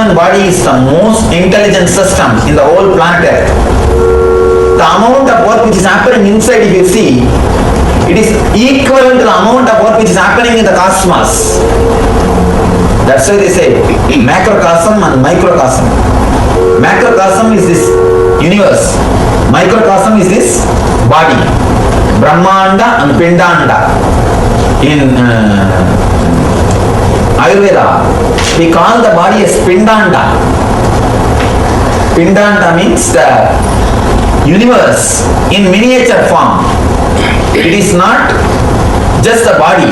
human body is the most intelligent system in the whole planet Earth. The amount of work which is happening inside, if you see, it is equivalent to the amount of work which is happening in the cosmos. That's why they say macrocosm and microcosm. Macrocosm is this universe. Microcosm is this body. Brahmanda and Pindanda. In Ayurveda, we call the body as Pindanda. Pindanda means the universe in miniature form. It is not just the body.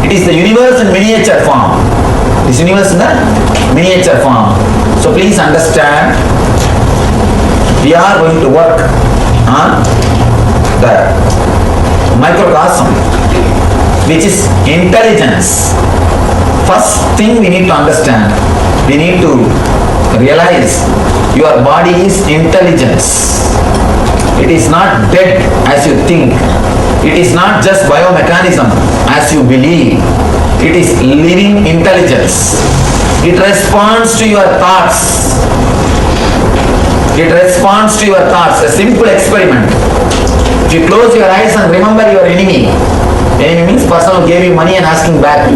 It is the universe in miniature form. This universe in the miniature form. So please understand, we are going to work on the microcosm, which is intelligence. First thing we need to understand, we need to realize your body is intelligence. It is not dead as you think. It is not just biomechanism as you believe. It is living intelligence. It responds to your thoughts. It responds to your thoughts. A simple experiment. If you close your eyes and remember your enemy. Enemy means person who gave you money and asking back. To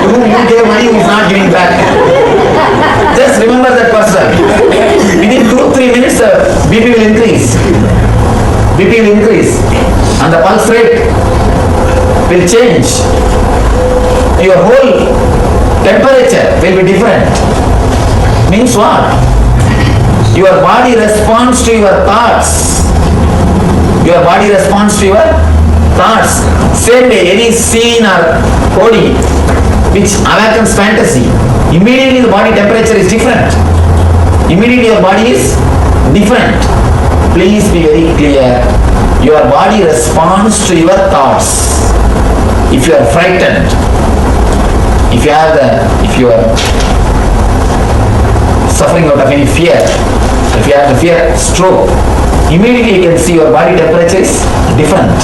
whom you gave money who is not giving back. Just remember that person. Within 2-3 minutes the BP will increase. BP will increase. And the pulse rate will change. Your whole temperature will be different. Means what? Your body responds to your thoughts. Your body responds to your thoughts. Same day, any scene or coding which awakens fantasy, immediately the body temperature is different. Immediately your body is different. Please be very clear. Your body responds to your thoughts. If you are frightened, if you are suffering out of any fear, if you have the fear stroke, immediately you can see your body temperature is different.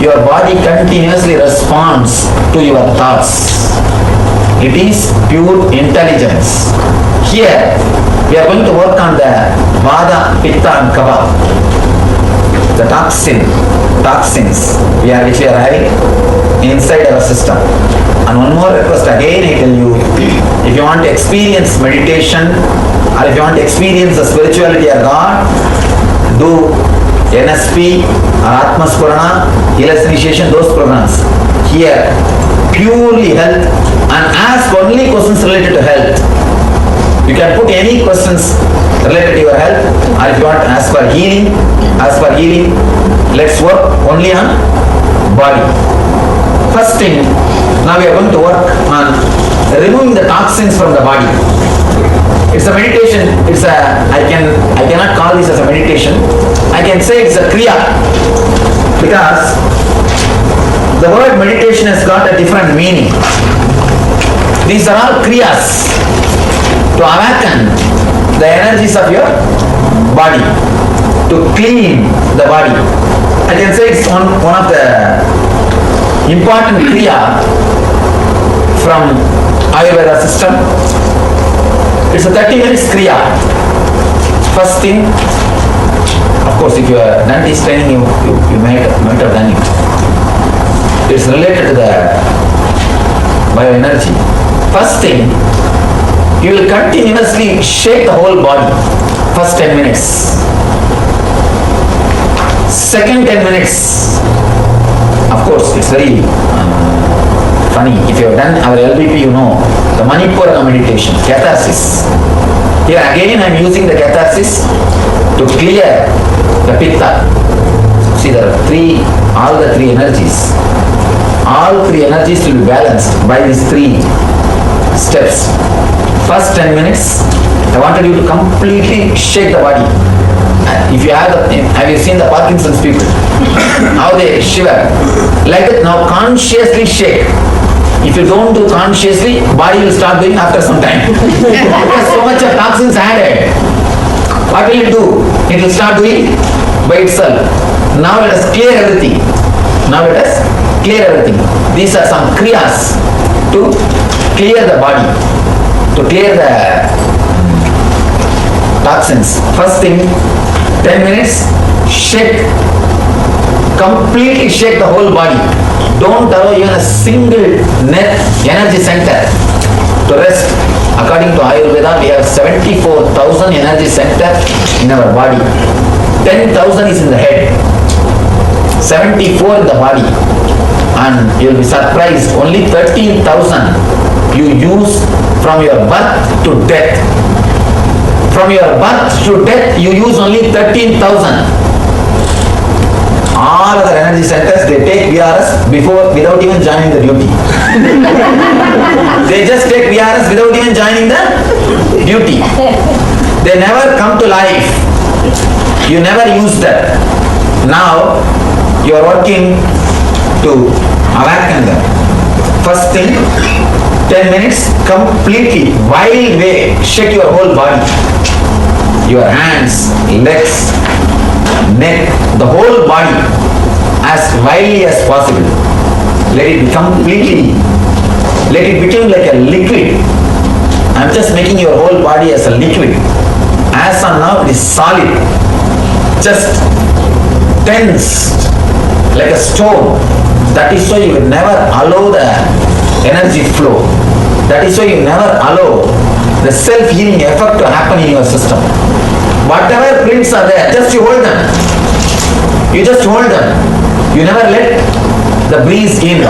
Your body continuously responds to your thoughts. It is pure intelligence. Here, we are going to work on the Vada, Pitta and Kapha. The toxins which we are having inside our system. And one more request again I tell you, if you want to experience meditation or if you want to experience the spirituality of God, do NSP or Atma Spurana, Healers Initiation, those programs. Here, purely health and ask only questions related to health. You can put any questions related to your health, or if you want to ask for healing, ask for healing. Let's work only on body. First thing, now we are going to work on removing the toxins from the body. It's a meditation. I cannot call this as a meditation. I can say it's a kriya, because the word meditation has got a different meaning. These are all kriyas to awaken the energies of your body, to clean the body. I can say it's one of the important kriya from Ayurveda system. It's a 30 minutes kriya. First thing, of course, if you are done this training, you might have done it. It's related to the bioenergy. First thing, you will continuously shake the whole body. First 10 minutes. Second 10 minutes. Of course, it's very funny. If you have done our LBP, you know the Manipura meditation, catharsis. Here again I am using the catharsis to clear the pitta. See, there are all the three energies. All three energies will be balanced by these three steps. First 10 minutes, I wanted you to completely shake the body. If you have you seen the Parkinson's people? How they shiver? Like that, now consciously shake. If you don't do consciously, body will start doing after some time. Because so much of toxins added. What will it do? It will start doing by itself. Now let us clear everything. These are some kriyas to clear the body, to clear the toxins. First thing, 10 minutes, shake. Completely shake the whole body. Don't allow even a single energy center to rest. According to Ayurveda, we have 74,000 energy centers in our body. 10,000 is in the head, 74 in the body. And you'll be surprised, only 13,000 you use from your birth to death. From your birth to death, you use only 13,000. All other energy centers, they take VRS without even joining the duty. They just take VRS without even joining the duty. They never come to life. You never use that. Now, you are working to awaken them. First thing, 10 minutes, completely, wild way, shake your whole body. Your hands, legs, neck, the whole body, as wildly as possible. Let it be completely, let it become like a liquid. I'm just making your whole body as a liquid. As on now, it is solid, just tense, like a stone. That is why you will never allow the energy flow. That is why you never allow the self-healing effect to happen in your system. Whatever prints are there, just you hold them. You just hold them. You never let the breeze in.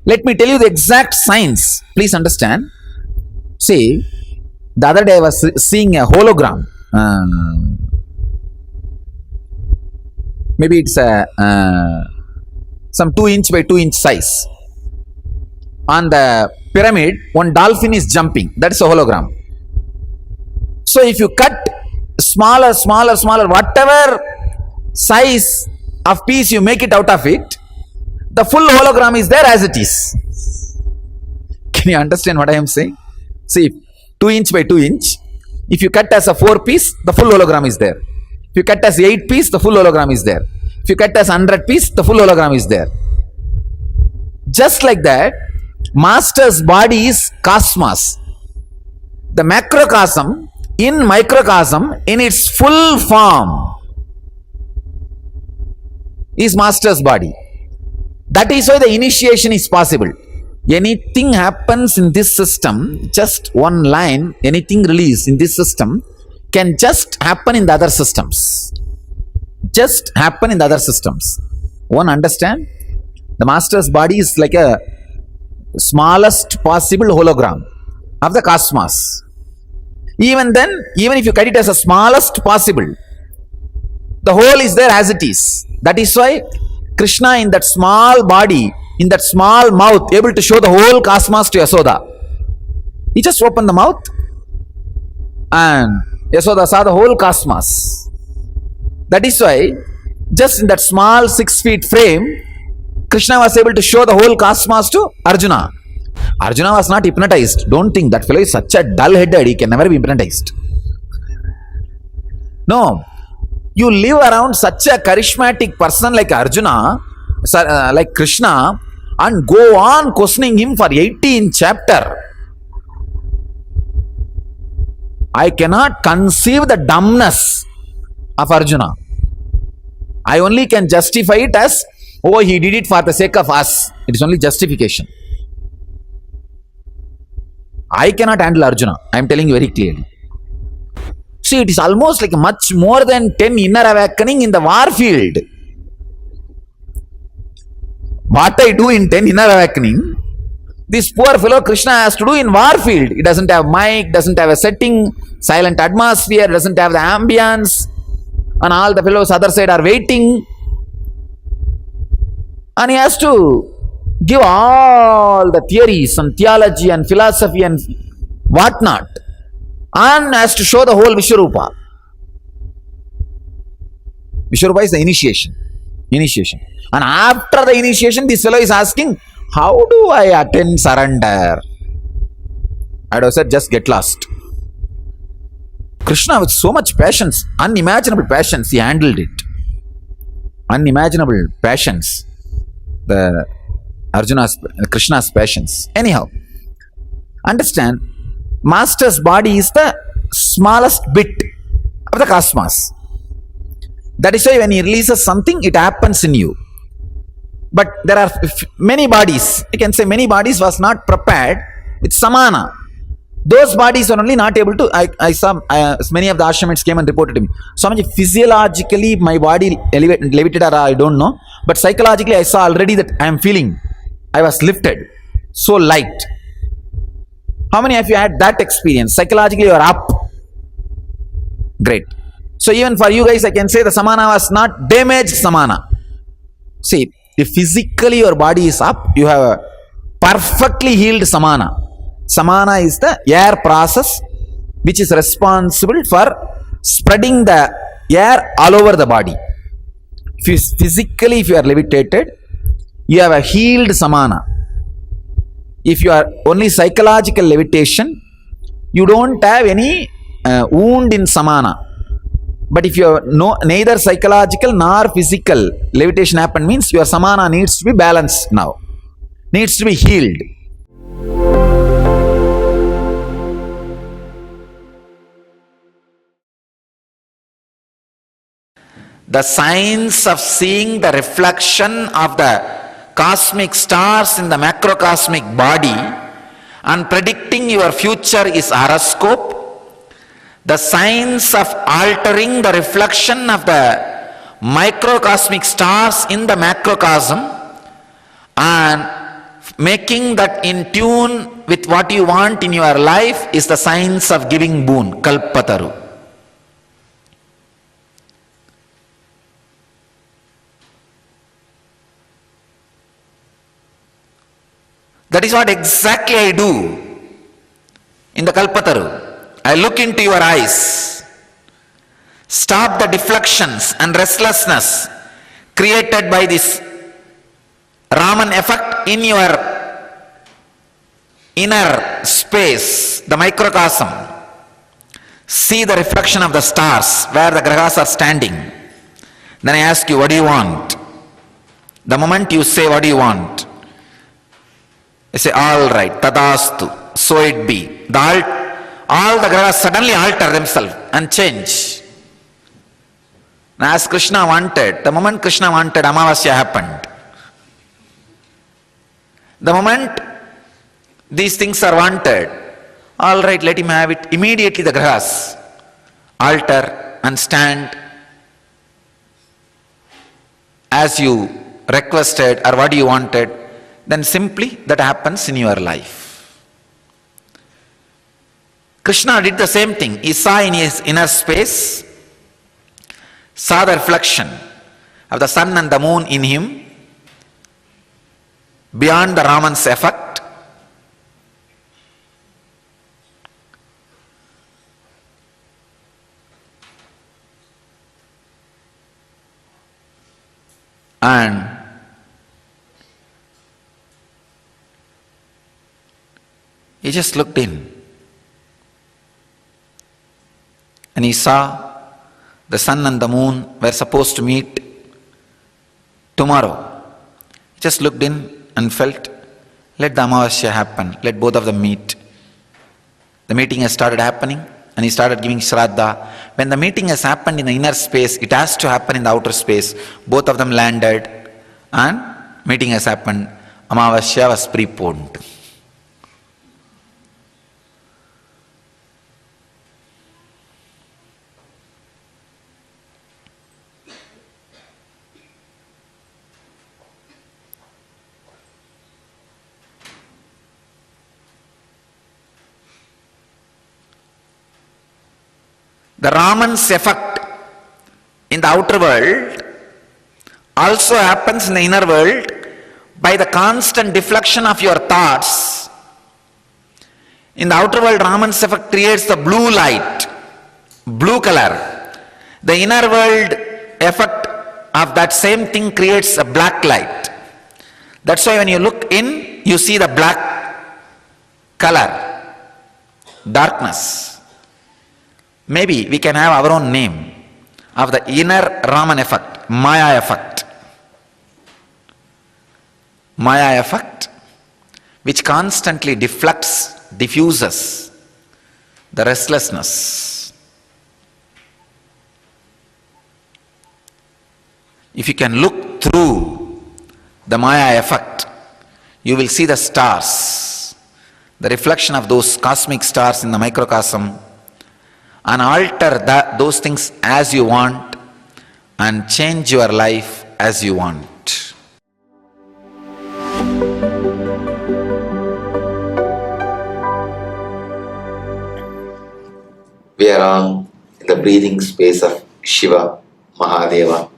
Let me tell you the exact science. Please understand. See, the other day I was seeing a hologram. Maybe it's a some 2-inch by 2-inch size. On the pyramid, one dolphin is jumping. That is a hologram. So if you cut smaller, whatever size of piece you make it out of it, the full hologram is there as it is. Can you understand what I am saying? See, 2-inch by 2-inch. If you cut as a 4-piece, the full hologram is there. If you cut as 8-piece, the full hologram is there. If you cut as 100-piece, the full hologram is there. Just like that, Master's body is cosmos. The macrocosm in microcosm in its full form is Master's body. That is why the initiation is possible. Anything happens in this system, just one line, anything released in this system can just happen in the other systems. Just happen in the other systems. One understand? The Master's body is like a smallest possible hologram of the cosmos. Even then, even if you cut it as the smallest possible, the whole is there as it is. That is why Krishna in that small body, in that small mouth, able to show the whole cosmos to Yasoda. He just opened the mouth and Yasoda saw the whole cosmos. That is why just in that small 6 feet frame, Krishna was able to show the whole cosmos to Arjuna. Arjuna was not hypnotized. Don't think that fellow is such a dull-headed, he can never be hypnotized. No. You live around such a charismatic person like Arjuna, like Krishna, and go on questioning him for 18 chapter. I cannot conceive the dumbness of Arjuna. I only can justify it as, oh, he did it for the sake of us. It is only justification. I cannot handle Arjuna. I am telling you very clearly. See, it is almost like much more than 10 inner awakening in the war field. What I do in 10 inner awakening, this poor fellow Krishna has to do in war field. It doesn't have mic, doesn't have a setting, silent atmosphere, doesn't have the ambience, and all the fellows other side are waiting. And he has to give all the theories and theology and philosophy and whatnot, and has to show the whole Vishwarupa. Vishwarupa is the initiation. And after the initiation, this fellow is asking, how do I attain surrender? I would have said, just get lost. Krishna with so much patience, unimaginable patience, he handled it. unimaginable passions, the Krishna's passions. Anyhow, understand, master's body is the smallest bit of the cosmos. That is why when he releases something, it happens in you. But there are many bodies, I can say many bodies was not prepared with samana. Those bodies are only not able to, I saw many of the ashramites came and reported to me. Swamiji, physiologically my body levitated or I don't know, but psychologically I saw already that I am feeling, I was lifted, so light. How many of you had that experience? Psychologically you are up. Great. So even for you guys I can say the samana was not damaged samana. See, if physically your body is up, you have a perfectly healed samana. Samana is the air process which is responsible for spreading the air all over the body. Physically, if you are levitated, you have a healed samana. If you are only psychological levitation, you don't have any wound in samana. But if you have neither psychological nor physical levitation happen, means your samana needs to be balanced now, needs to be healed. The science of seeing the reflection of the cosmic stars in the macrocosmic body and predicting your future is horoscope. The science of altering the reflection of the microcosmic stars in the macrocosm and making that in tune with what you want in your life is the science of giving boon, kalpataru. That is what exactly I do in the kalpataru. I look into your eyes, stop the deflections and restlessness created by this Raman effect in your inner space, the microcosm. See the reflection of the stars where the grahas are standing. Then I ask you, what do you want? The moment you say, what do you want? I say, all right, tadastu, so it be. All the grahas suddenly alter themselves and change. Now as Krishna wanted, the moment Krishna wanted, Amavasya happened. The moment these things are wanted, all right, let him have it. Immediately the grahas alter and stand as you requested or what you wanted. Then simply that happens in your life. Krishna did the same thing. He saw in his inner space, saw the reflection of the sun and the moon in him beyond the Raman's effect. And he just looked in. And he saw the sun and the moon were supposed to meet tomorrow. He just looked in and felt, let the Amavasya happen, let both of them meet. The meeting has started happening and he started giving Shraddha. When the meeting has happened in the inner space, it has to happen in the outer space. Both of them landed and meeting has happened. Amavasya was preponed. The Raman's effect in the outer world also happens in the inner world by the constant deflection of your thoughts. In the outer world, Raman's effect creates the blue light, blue color. The inner world effect of that same thing creates a black light. That's why when you look in, you see the black color, darkness. Maybe we can have our own name of the inner Raman effect. Maya effect. Maya effect, which constantly diffuses the restlessness. If you can look through the Maya effect, you will see the stars, the reflection of those cosmic stars in the microcosm, and alter those things as you want and change your life as you want. We are all in the breathing space of Shiva, Mahadeva.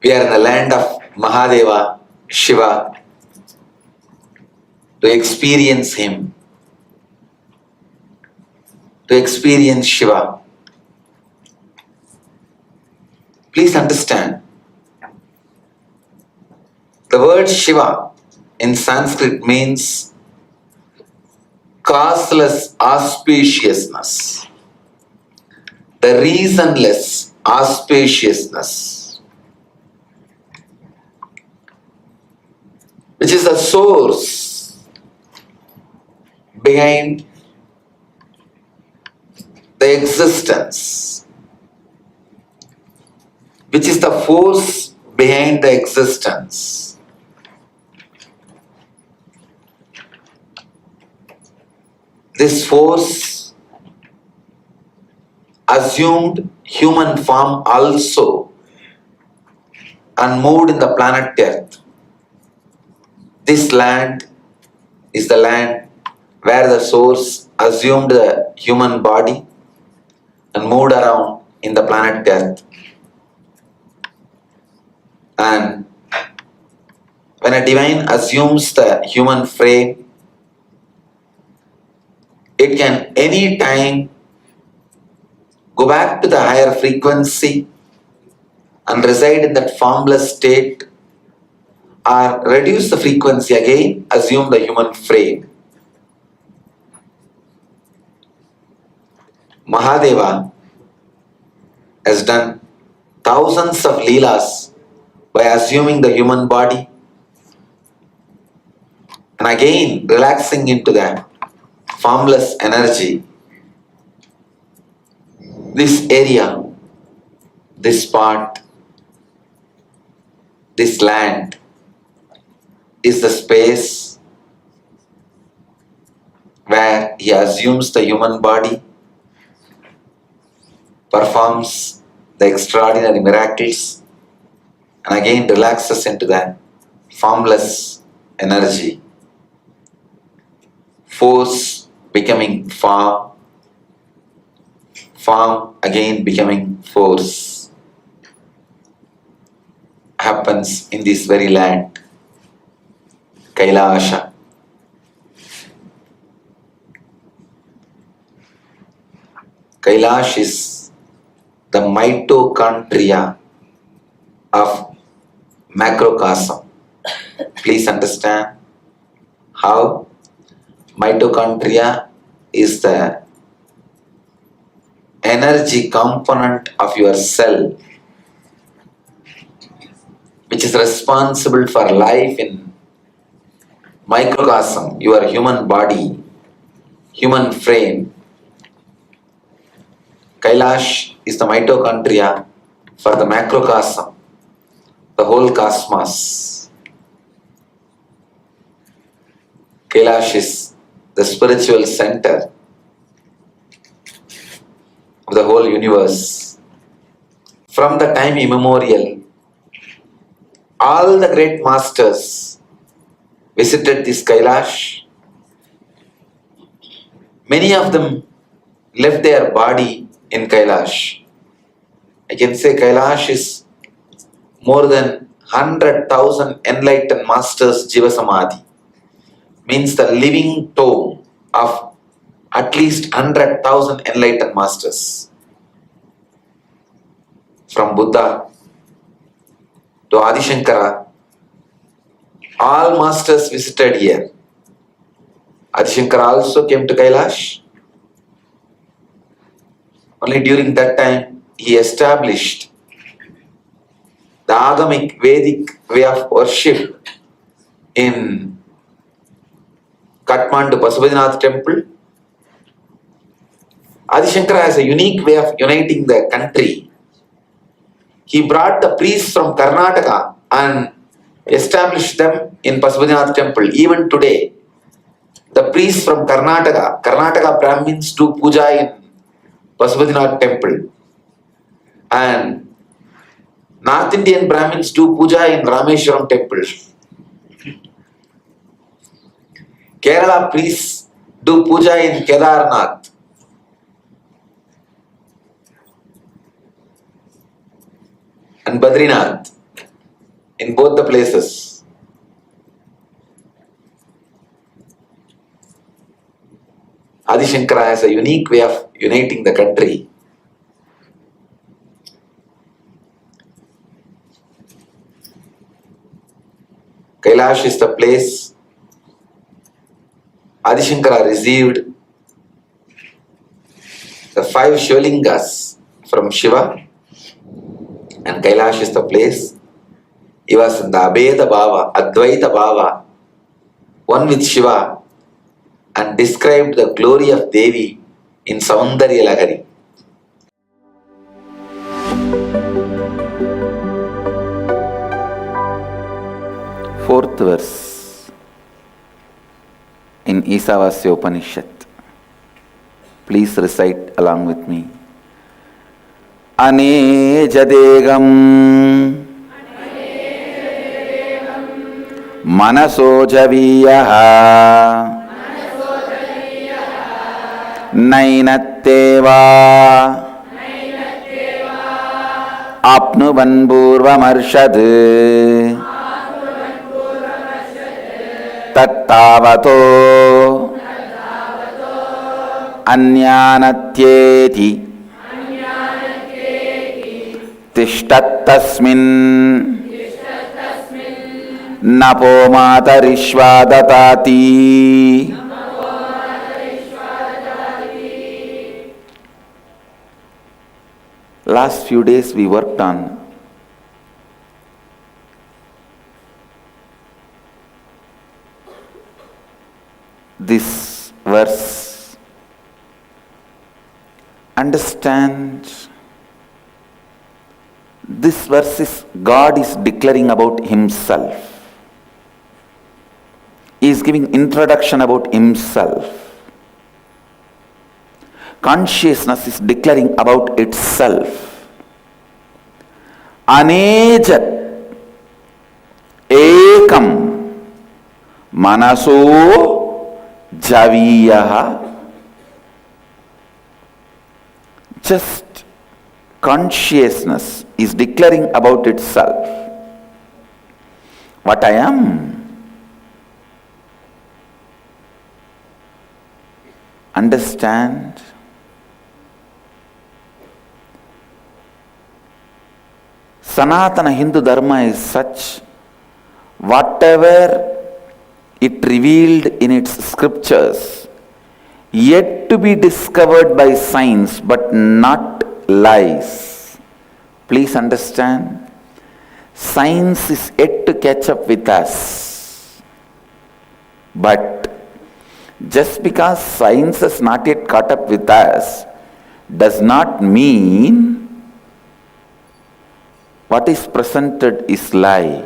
We are in the land of Mahadeva, Shiva, to experience him, to experience Shiva. Please understand, the word Shiva in Sanskrit means causeless auspiciousness, the reasonless auspiciousness, which is the source behind the existence, which is the force behind the existence. This force assumed human form also and moved in the planet Earth. This land is the land where the source assumed the human body and moved around in the planet Earth. And when a divine assumes the human frame, it can any time go back to the higher frequency and reside in that formless state, or reduce the frequency again, assume the human frame. Mahadeva has done thousands of leelas by assuming the human body and again relaxing into the formless energy. This area, this part, this land is the space where he assumes the human body, performs the extraordinary miracles, and again relaxes into the formless energy. Force becoming form, form again becoming force, happens in this very land, Kailasha. Kailash is the mitochondria of macrocosm. Please understand how mitochondria is the energy component of your cell, which is responsible for life in microcosm, your human body, human frame. Kailash is the mitochondria for the macrocosm, the whole cosmos. Kailash is the spiritual center of the whole universe. From the time immemorial, all the great masters visited this Kailash. Many of them left their body in Kailash. I can say Kailash is more than 100,000 enlightened masters Jiva Samadhi. Means the living tomb of at least 100,000 enlightened masters. From Buddha to Adi Shankara, all masters visited here. Adi Shankara also came to Kailash. Only during that time he established the Agamic Vedic way of worship in Kathmandu Pasupatinath temple. Adi Shankara has a unique way of uniting the country. He brought the priests from Karnataka and established them in Pasupatinath temple. Even today, the priests from Karnataka Brahmins do puja in Pasupatinath temple. And North Indian Brahmins do puja in Rameshwaram temple. Kerala priests do puja in Kedarnath. And Badrinath, in both the places. Adi Shankara has a unique way of uniting the country. Kailash is the place Adi Shankara received the 5 Shivalingas from Shiva, and Kailash is the place he was in the Abheda Bhava, Advaita Bhava, one with Shiva, and described the glory of Devi in Saundarya Lahari. Fourth verse in Isavasya Upanishad. Please recite along with me. Anejadegam Manasojaviyaha Nainatteva Apnuvan Purvamarshad Tattavato Anyanatyeti Tishtattasmin Napo Matarishvadatati. Last few days we worked on this verse. Understand, this verse is God is declaring about himself. He is giving introduction about himself. Consciousness is declaring about itself. Anejat ekam manaso javiyaha. Just consciousness is declaring about itself. What I am. Understand? Sanatana Hindu Dharma is such, whatever it revealed in its scriptures, yet to be discovered by science, but not lies. Please understand, science is yet to catch up with us. But just because science has not yet caught up with us, does not mean what is presented is lie.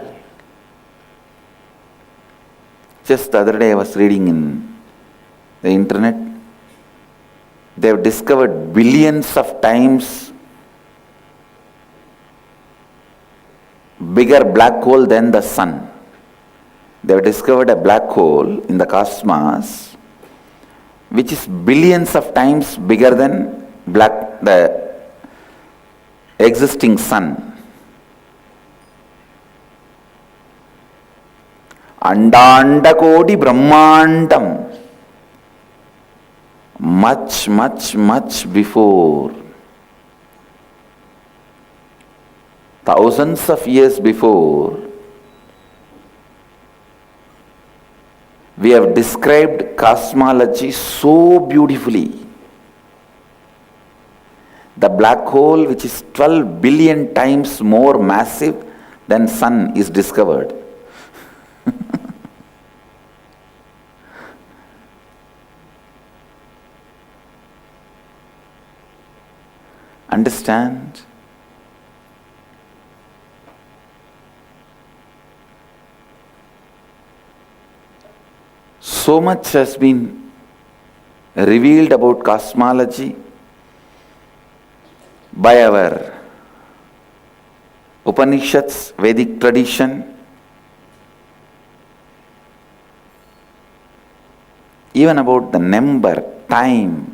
Just the other day I was reading in the internet, they have discovered billions of times bigger black hole than the sun. They have discovered a black hole in the cosmos which is billions of times bigger than the existing sun. Andanda Kodi Brahmandam. Much, much, much before. Thousands of years before, we have described cosmology so beautifully The black hole, which is 12 billion times more massive than sun, is discovered. Understand? So much has been revealed about cosmology by our Upanishads, Vedic tradition, even about the number, time.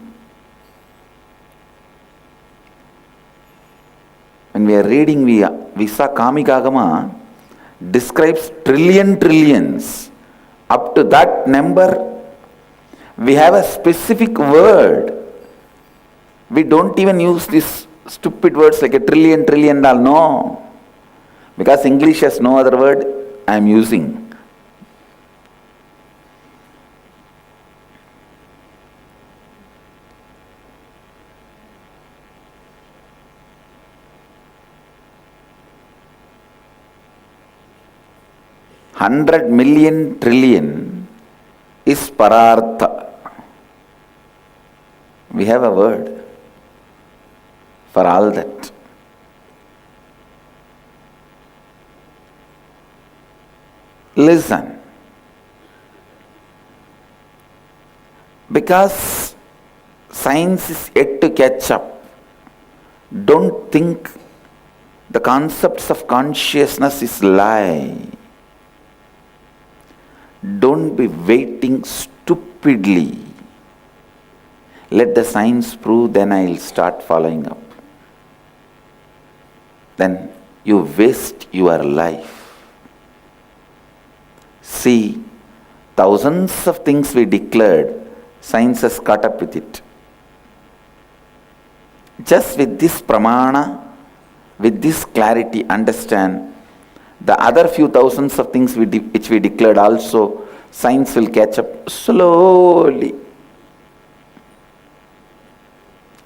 When we are reading, we saw Kamikagama describes trillions. Up to that number, we have a specific word. We don't even use these stupid words like a trillion, no. Because English has no other word, I am using. $100 million trillion is parartha. We have a word for all that. Listen. Because science is yet to catch up, don't think the concepts of consciousness is lie. Don't be waiting stupidly. Let the science prove, then I'll start following up. Then you waste your life. See, thousands of things we declared, science has caught up with it. Just with this pramana, with this clarity, understand the other few thousands of things which we declared also, science will catch up slowly.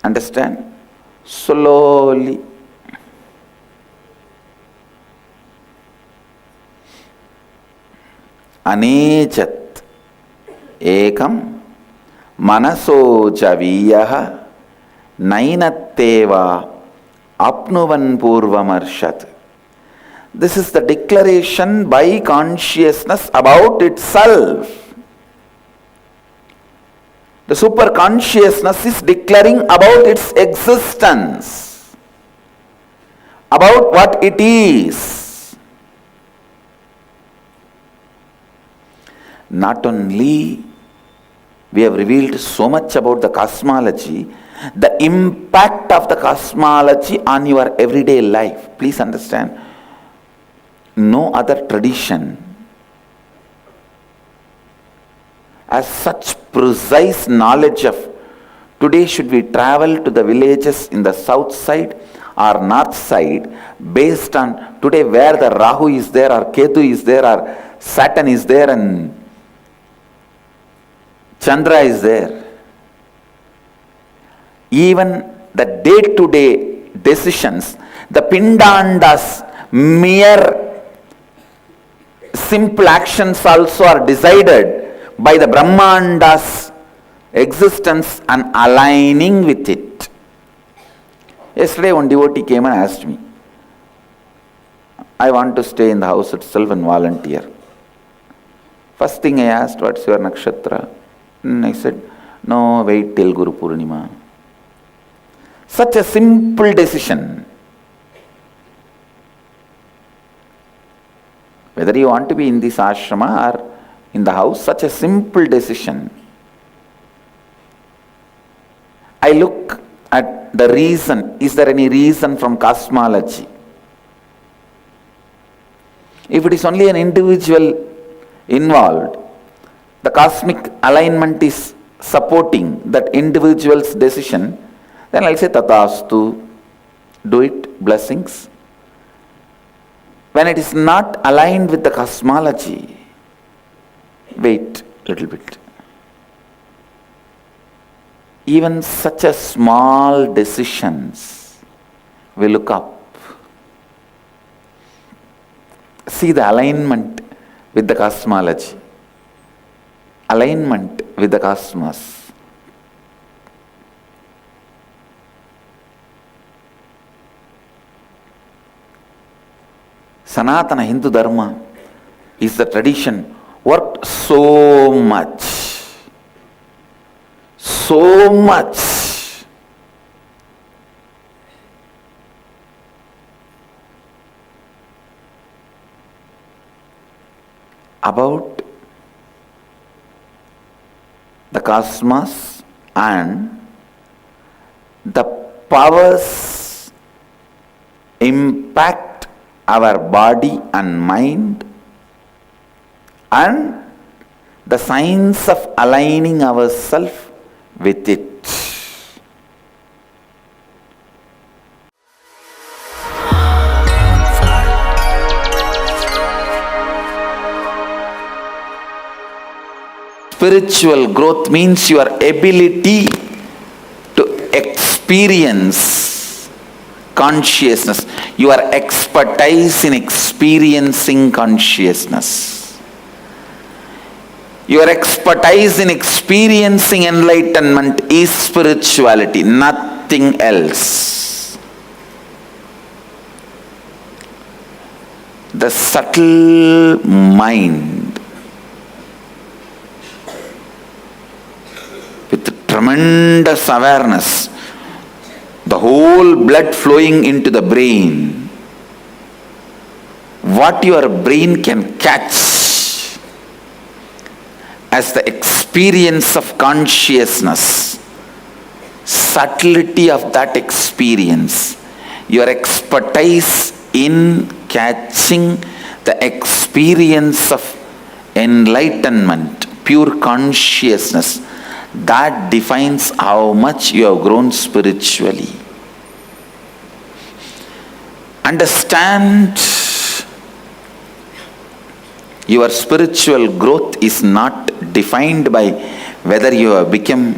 Understand? Slowly. Anechat ekam manaso javiyah nainatteva apnuvan purvamarshat. This is the declaration by consciousness about itself. The superconsciousness is declaring about its existence, about what it is. Not only we have revealed so much about the cosmology, the impact of the cosmology on your everyday life. Please understand. No other tradition has such precise knowledge of today should we travel to the villages in the south side or north side based on today where the Rahu is there or Ketu is there or Saturn is there and Chandra is there. Even the day-to-day decisions, the Pindandas, mere simple actions also are decided by the Brahmanda's existence and aligning with it. Yesterday one devotee came and asked me, I want to stay in the house itself and volunteer. First thing I asked, what's your nakshatra? And I said, no, wait till Guru Purnima. Such a simple decision. Whether you want to be in this ashrama or in the house, such a simple decision. I look at the reason. Is there any reason from cosmology? If it is only an individual involved, the cosmic alignment is supporting that individual's decision, then I'll say Tathastu, do it, blessings. When it is not aligned with the cosmology, wait a little bit. even such a small decisions, we look up. See the alignment with the cosmology, alignment with the cosmos. Sanatana Hindu Dharma is the tradition worked so much about the cosmos and the powers impact our body and mind, and the science of aligning ourselves with it. Spiritual growth means your ability to experience consciousness, your expertise in experiencing consciousness. Your expertise in experiencing enlightenment is spirituality, nothing else. The subtle mind with tremendous awareness, the whole blood flowing into the brain, what your brain can catch as the experience of consciousness, subtlety of that experience, your expertise in catching the experience of enlightenment, pure consciousness, that defines how much you have grown spiritually. Understand, your spiritual growth is not defined by whether you have become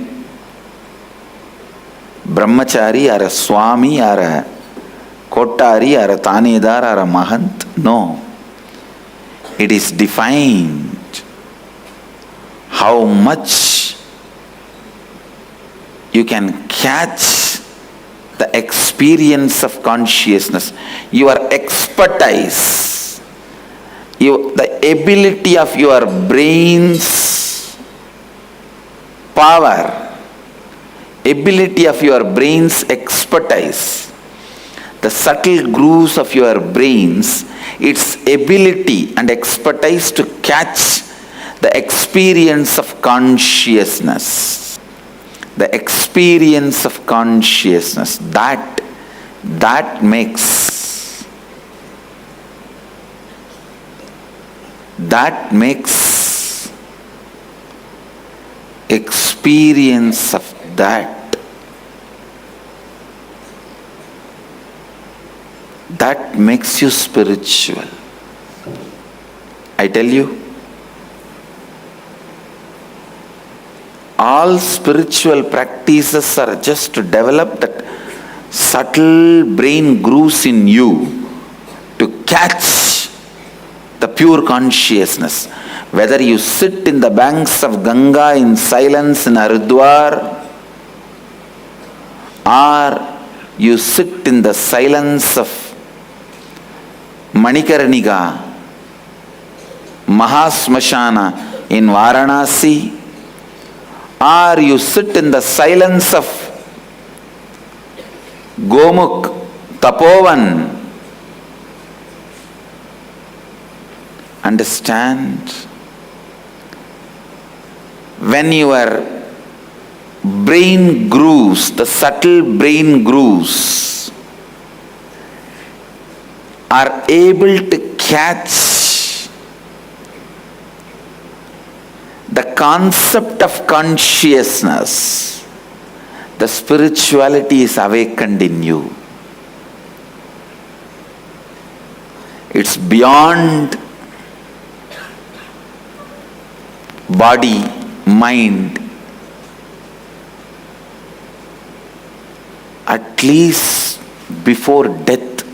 brahmachari or a swami or a kotari or a tanedar or a mahant. No. It is defined how much you can catch the experience of consciousness, your expertise, the ability of your brain's power, ability of your brain's expertise, the subtle grooves of your brains, its ability and expertise to catch the experience of consciousness. The experience of consciousness, that makes experience of that makes you spiritual. I tell you, all spiritual practices are just to develop that subtle brain grooves in you to catch the pure consciousness. Whether you sit in the banks of Ganga in silence in Haridwar, or you sit in the silence of Manikarnika, Mahasmashana in Varanasi, or you sit in the silence of Gomukh, Tapovan, understand, when your brain grooves, the subtle brain grooves, are able to catch the concept of consciousness, the spirituality is awakened in you. It's beyond body, mind. at least before death,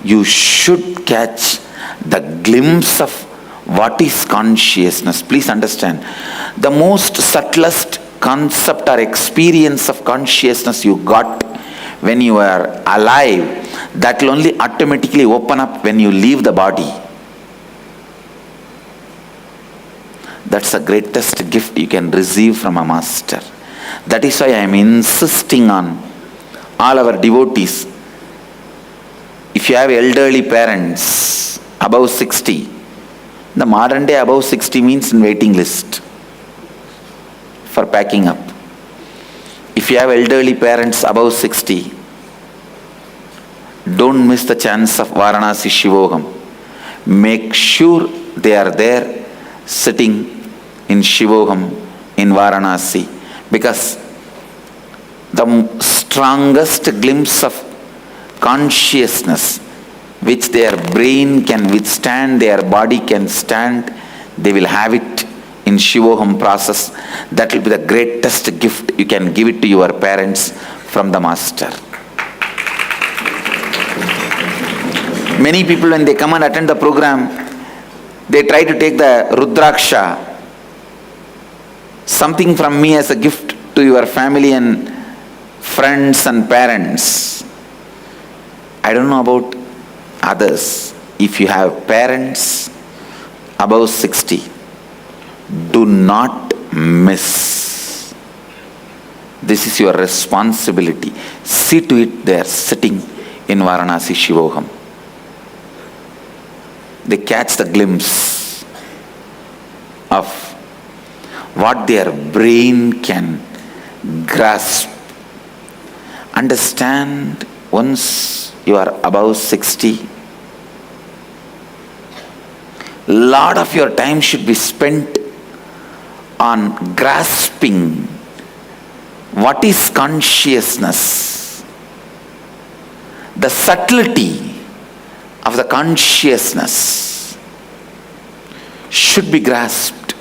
you should catch the glimpse of what is consciousness. Please understand, the most subtlest concept or experience of consciousness you got when you are alive, that will only automatically open up when you leave the body. That's the greatest gift you can receive from a master. That is why I am insisting on all our devotees. If you have elderly parents above 60, the modern day above 60 means in waiting list for packing up. If you have elderly parents above 60, don't miss the chance of Varanasi Shivogam. Make sure they are there sitting in Shivogam in Varanasi, because the strongest glimpse of consciousness which their brain can withstand, their body can stand, they will have it in Shivogam process. That will be the greatest gift you can give it to your parents from the master. Many people, when they come and attend the program, they try to take the Rudraksha, something from me as a gift to your family and friends and parents. I don't know about others. If you have parents above 60, do not miss. This is your responsibility. See to it they are sitting in Varanasi Shivogam. They catch the glimpse of what their brain can grasp. Understand, once you are above 60, lot of your time should be spent on grasping what is consciousness, the subtlety of the consciousness should be grasped.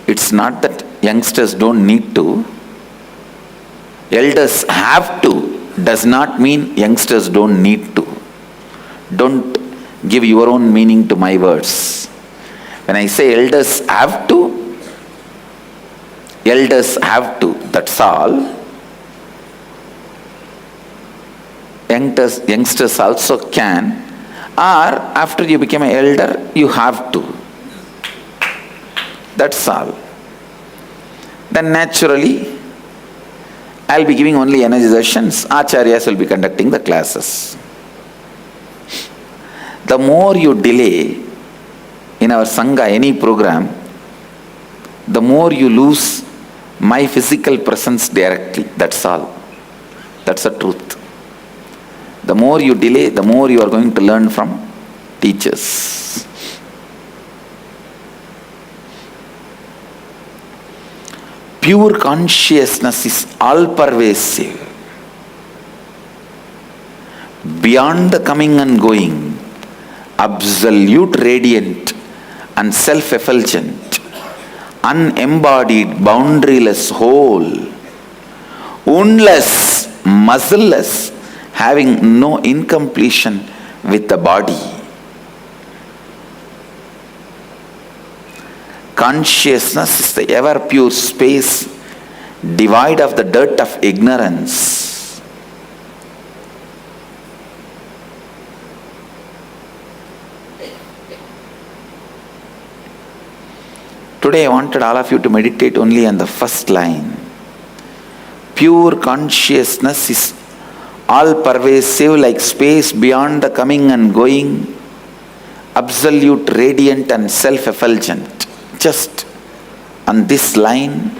It's not that youngsters don't need to. Elders have to does not mean youngsters don't need to. Don't give your own meaning to my words. When I say elders have to, that's all. Youngsters also can, or after you become an elder, you have to. That's all. Then naturally, I'll be giving only energy sessions. Acharyas will be conducting the classes. The more you delay in our Sangha, any program, the more you lose my physical presence directly. That's all. That's the truth. The more you delay, the more you are going to learn from teachers. Pure consciousness is all-pervasive. Beyond the coming and going, absolute, radiant and self-effulgent, unembodied, boundaryless, whole, woundless, muscleless, having no incompletion with the body. Consciousness is the ever pure space devoid of the dirt of ignorance. Today I wanted all of you to meditate only on the first line. Pure consciousness is all-pervasive, like space beyond the coming and going, absolute, radiant and self-effulgent. Just on this line,